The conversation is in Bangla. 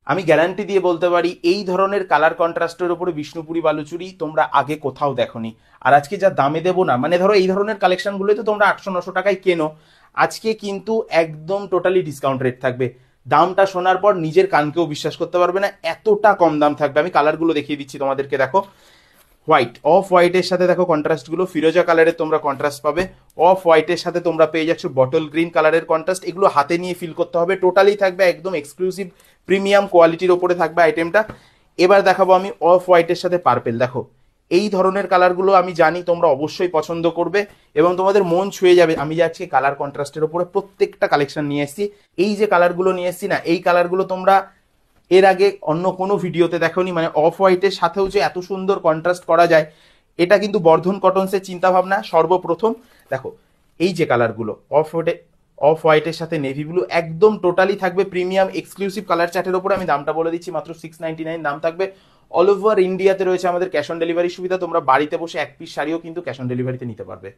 আমি গ্যারান্টি দিয়ে বলতে পারি এই ধরনের কালার কন্ট্রাস্টের উপরে বিষ্ণুপুরি বালুচুরি তোমরা আগে কোথাও দেখোনি। আর আজকে যা দামে দেবো না, মানে ধরো এই ধরনের কালেকশনগুলোই তো তোমরা 800-900 টাকায় কেনো, আজকে কিন্তু একদম টোটালি ডিসকাউন্ট রেট থাকবে। দামটা শোনার পর নিজের কানকেও বিশ্বাস করতে পারবে না, এতটা কম দাম থাকবে। আমি কালারগুলো দেখিয়ে দিচ্ছি তোমাদেরকে, দেখো হোয়াইট, অফ হোয়াইটের সাথে দেখো কন্ট্রাস্ট গুলো ফিরোজা কালারের তোমরা কন্ট্রাস্ট পাবে, অফ হোয়াইটের সাথে তোমরা পেয়ে যাচ্ছ বটল গ্রিন কালারের কন্ট্রাস্ট। এগুলো হাতে নিয়ে ফিল করতে হবে, টোটালি থাকবে একদম এক্সক্লুসিভ প্রিমিয়াম কোয়ালিটির ওপরে থাকবে আইটেমটা। এবার দেখাবো আমি অফ হোয়াইটের সাথে পার্পেল। দেখো এই ধরনের কালারগুলো আমি জানি তোমরা অবশ্যই পছন্দ করবে এবং তোমাদের মন ছুঁয়ে যাবে। আমি যাচ্ছি কালার কন্ট্রাস্টের উপরে প্রত্যেকটা কালেকশন নিয়ে এসেছি। এই যে কালারগুলো নিয়ে এসেছি না, এই কালারগুলো তোমরা এর আগে অন্য কোনো ভিডিওতে দেখোনি। মানে অফ হোয়াইটের সাথেও যে এত সুন্দর কন্ট্রাস্ট করা যায়, এটা কিন্তু বর্ধন কটনসের চিন্তা ভাবনা সর্বপ্রথম। দেখো এই যে কালারগুলো অফ হোয়াইটের সাথে নেভি ব্লু, একদম টোটালি থাকবে প্রিমিয়াম এক্সক্লুসিভ কালার চার্টের উপরে। আমি দামটা বলে দিচ্ছি, মাত্র 699 দাম থাকবে। অল ওভার ইন্ডিয়াতে রয়েছে আমাদের ক্যাশ অন ডেলিভারি সুবিধা, তোমরা বাড়িতে বসে এক পিস শাড়িও কিন্তু ক্যাশ অন ডেলিভারিতে নিতে পারবে।